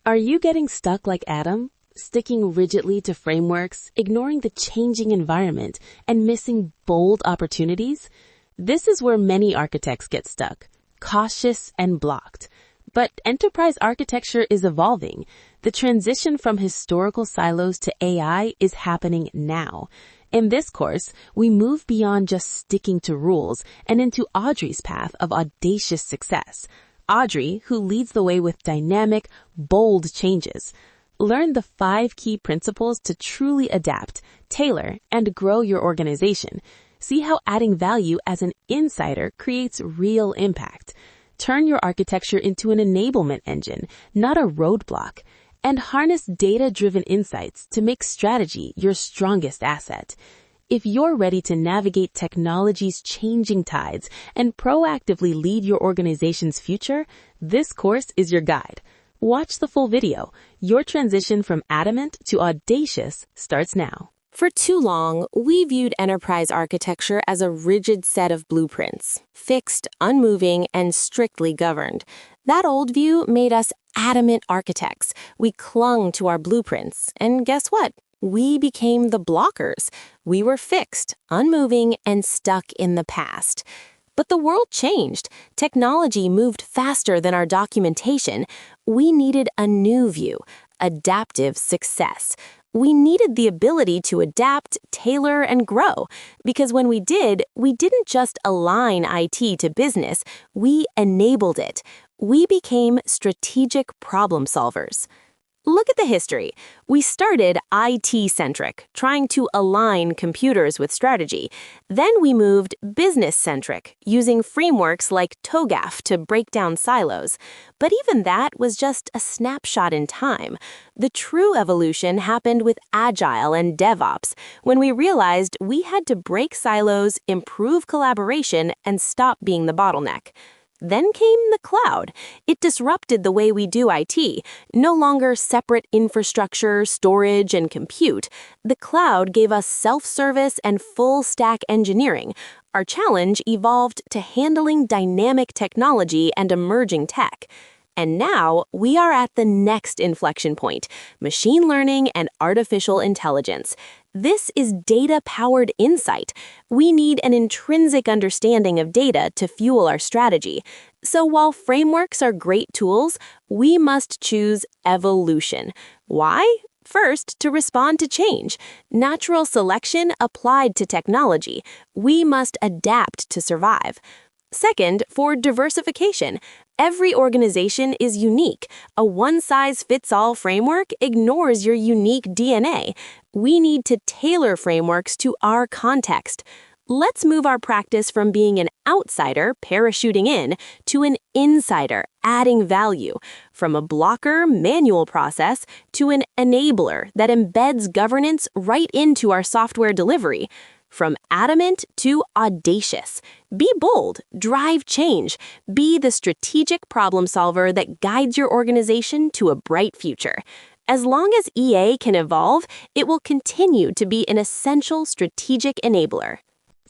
Are you getting stuck like Adam? Sticking rigidly to frameworks, ignoring the changing environment, and missing bold opportunities? This is where many architects get stuck, cautious and blocked. But enterprise architecture is evolving. The transition from historical silos to AI is happening now. In this course, we move beyond just sticking to rules and into Audrey's path of audacious success. Audrey, who leads the way with dynamic, bold changes. Learn the 5 key principles to truly adapt, tailor, and grow your organization. See how adding value as an insider creates real impact. Turn your architecture into an enablement engine, not a roadblock. And harness data-driven insights to make strategy your strongest asset. If you're ready to navigate technology's changing tides and proactively lead your organization's future, this course is your guide. Watch the full video. Your transition from Adamant to Audacious starts now. For too long, we viewed enterprise architecture as a rigid set of blueprints, fixed, unmoving, and strictly governed. That old view made us adamant architects. We clung to our blueprints, and guess what? We became the blockers. We were fixed, unmoving, and stuck in the past. But the world changed. Technology moved faster than our documentation. We needed a new view, adaptive success. We needed the ability to adapt, tailor, and grow. Because when we didn't just align IT to business, we enabled it. We became strategic problem solvers. Look at the history. We started IT-centric, trying to align computers with strategy. Then we moved business-centric, using frameworks like TOGAF to break down silos. But even that was just a snapshot in time. The true evolution happened with Agile and DevOps, when we realized we had to break silos, improve collaboration, and stop being the bottleneck. Then came the cloud. It disrupted the way we do IT. No longer separate infrastructure, storage, and compute. The cloud gave us self-service and full-stack engineering. Our challenge evolved to handling dynamic technology and emerging tech. And now, we are at the next inflection point, machine learning and artificial intelligence. This is data-powered insight. We need an intrinsic understanding of data to fuel our strategy. So while frameworks are great tools, we must choose evolution. Why? First, to respond to change. Natural selection applied to technology. We must adapt to survive. Second, for diversification. Every organization is unique. A one-size-fits-all framework ignores your unique DNA. We need to tailor frameworks to our context. Let's move our practice from being an outsider parachuting in to an insider adding value, from a blocker manual process to an enabler that embeds governance right into our software delivery. From adamant to audacious. Be bold, drive change, be the strategic problem solver that guides your organization to a bright future. As long as EA can evolve, it will continue to be an essential strategic enabler.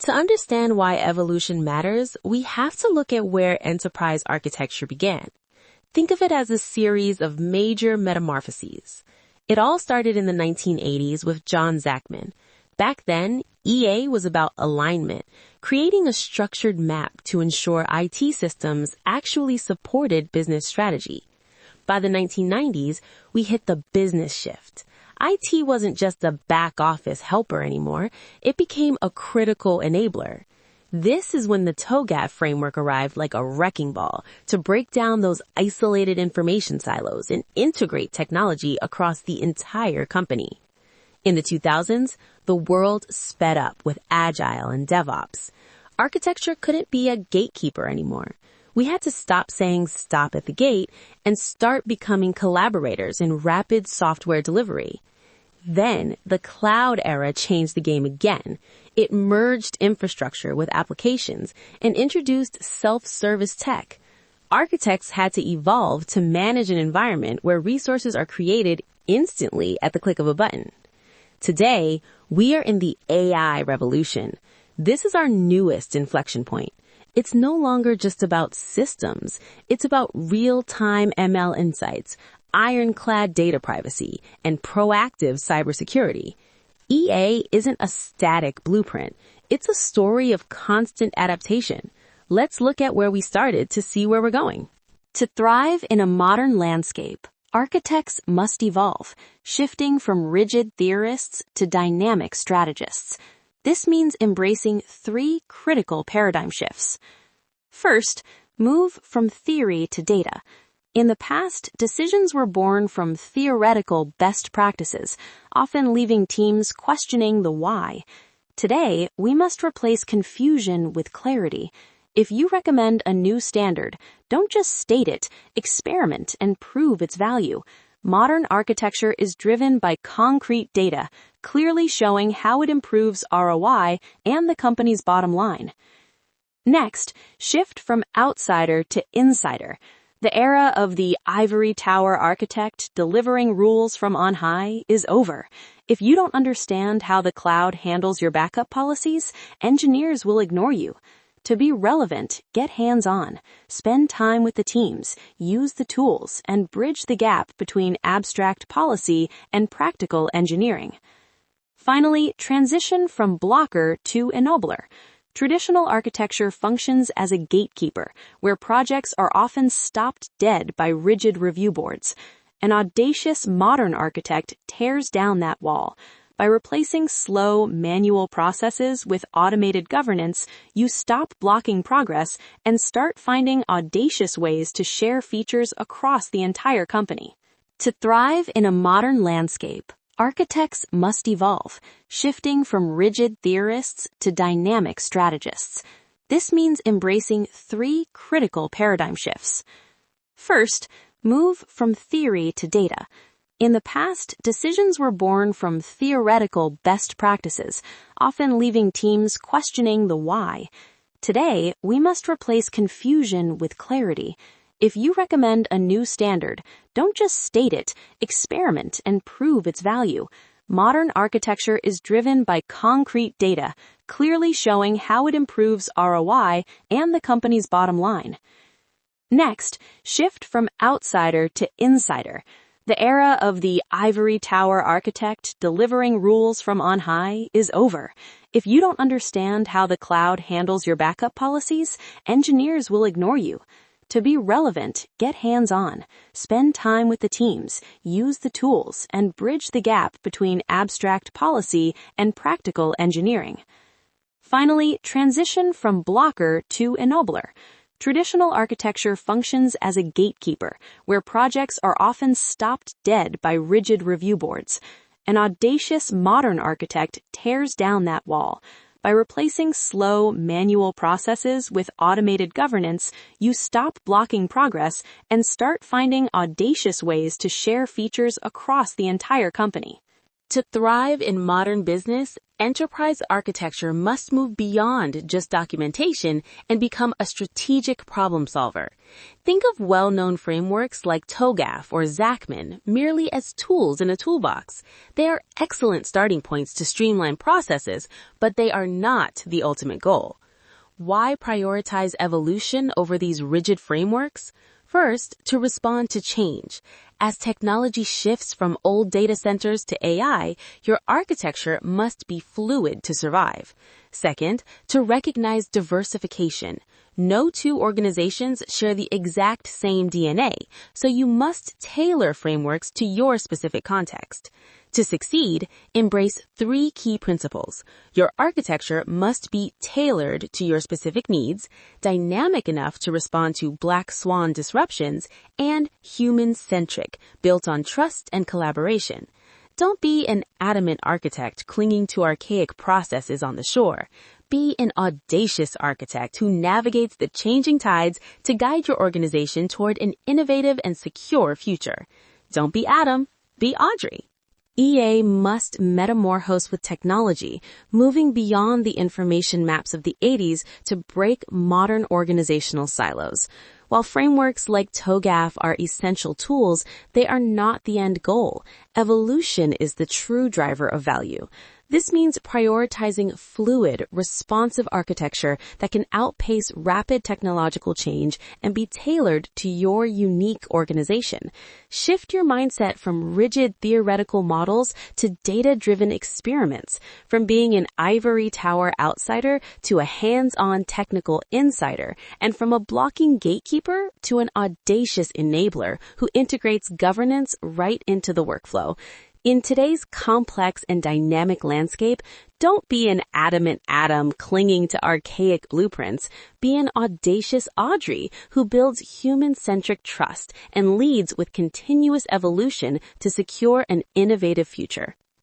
To understand why evolution matters, we have to look at where enterprise architecture began. Think of it as a series of major metamorphoses. It all started in the 1980s with John Zachman. Back then, EA was about alignment, creating a structured map to ensure IT systems actually supported business strategy. By the 1990s, we hit the business shift. IT wasn't just a back-office helper anymore. It became a critical enabler. This is when the TOGAF framework arrived like a wrecking ball to break down those isolated information silos and integrate technology across the entire company. In the 2000s, the world sped up with Agile and DevOps. Architecture couldn't be a gatekeeper anymore. We had to stop saying stop at the gate and start becoming collaborators in rapid software delivery. Then, the cloud era changed the game again. It merged infrastructure with applications and introduced self-service tech. Architects had to evolve to manage an environment where resources are created instantly at the click of a button. Today, we are in the AI revolution. This is our newest inflection point. It's no longer just about systems. It's about real-time ML insights, ironclad data privacy and proactive cybersecurity. EA isn't a static blueprint. It's a story of constant adaptation. Let's look at where we started to see where we're going. To thrive in a modern landscape, architects must evolve, shifting from rigid theorists to dynamic strategists. This means embracing 3 critical paradigm shifts. First, move from theory to data. In the past, decisions were born from theoretical best practices, often leaving teams questioning the why. Today, we must replace confusion with clarity. If you recommend a new standard, don't just state it, experiment and prove its value. Modern architecture is driven by concrete data, clearly showing how it improves ROI and the company's bottom line. Next, shift from outsider to insider. The era of the ivory tower architect delivering rules from on high is over. If you don't understand how the cloud handles your backup policies, engineers will ignore you. To be relevant, get hands-on. Spend time with the teams, use the tools, and bridge the gap between abstract policy and practical engineering. Finally, transition from blocker to enabler. Traditional architecture functions as a gatekeeper, where projects are often stopped dead by rigid review boards. An audacious modern architect tears down that wall. By replacing slow, manual processes with automated governance, you stop blocking progress and start finding audacious ways to share features across the entire company. To thrive in a modern landscape, architects must evolve, shifting from rigid theorists to dynamic strategists. This means embracing 3 critical paradigm shifts. First, move from theory to data. In the past, decisions were born from theoretical best practices, often leaving teams questioning the why. Today, we must replace confusion with clarity. If you recommend a new standard, don't just state it, experiment and prove its value. Modern architecture is driven by concrete data, clearly showing how it improves ROI and the company's bottom line. Next, shift from outsider to insider. The era of the ivory tower architect delivering rules from on high is over. If you don't understand how the cloud handles your backup policies, engineers will ignore you. To be relevant, get hands-on. Spend time with the teams, use the tools, and bridge the gap between abstract policy and practical engineering. Finally, transition from blocker to enabler. Traditional architecture functions as a gatekeeper, where projects are often stopped dead by rigid review boards. An audacious modern architect tears down that wall. By replacing slow, manual processes with automated governance, you stop blocking progress and start finding audacious ways to share features across the entire company. To thrive in modern business, enterprise architecture must move beyond just documentation and become a strategic problem solver. Think of well-known frameworks like TOGAF or Zachman merely as tools in a toolbox. They are excellent starting points to streamline processes, but they are not the ultimate goal. Why prioritize evolution over these rigid frameworks? First, to respond to change. As technology shifts from old data centers to AI, your architecture must be fluid to survive. Second, to recognize diversification. No 2 organizations share the exact same DNA, so you must tailor frameworks to your specific context. To succeed, embrace 3 key principles. Your architecture must be tailored to your specific needs, dynamic enough to respond to black swan disruptions, and human-centric, built on trust and collaboration. Don't be an adamant architect clinging to archaic processes on the shore. Be an audacious architect who navigates the changing tides to guide your organization toward an innovative and secure future. Don't be Adam, be Audrey. EA must metamorphose with technology, moving beyond the information maps of the 80s to break modern organizational silos. While frameworks like TOGAF are essential tools, they are not the end goal. Evolution is the true driver of value. This means prioritizing fluid, responsive architecture that can outpace rapid technological change and be tailored to your unique organization. Shift your mindset from rigid theoretical models to data-driven experiments, from being an ivory tower outsider to a hands-on technical insider, and from a blocking gatekeeper to an audacious enabler who integrates governance right into the workflow. In today's complex and dynamic landscape, don't be an adamant Adam clinging to archaic blueprints. Be an audacious Audrey who builds human-centric trust and leads with continuous evolution to secure an innovative future.